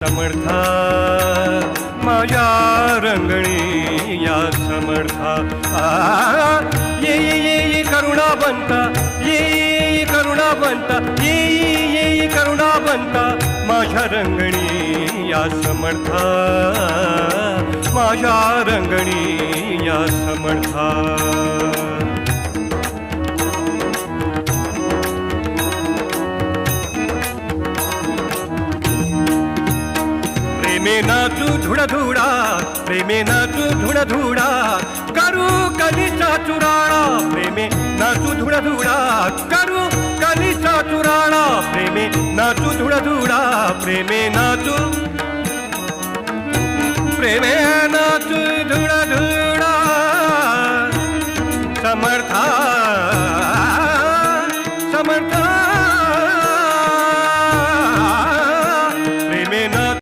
समर्था माझ्या रंगणी या समर्था ये ये ये ये करुणावंता ये ये ये करुणावंता ये ये ये करुणावंता माझ्या रंगणी या समर्था माझ्या रंगणी या समर्था प्रेमे नाचू धुडधुडा प्रेमे नाचू धुडधुडा करू कलीचा चुराळा प्रेमे नाचू धुडधुडा करू कलीचा चुराळा प्रेमे नाचू धुडधुडा प्रेमे नाचू प्रेमे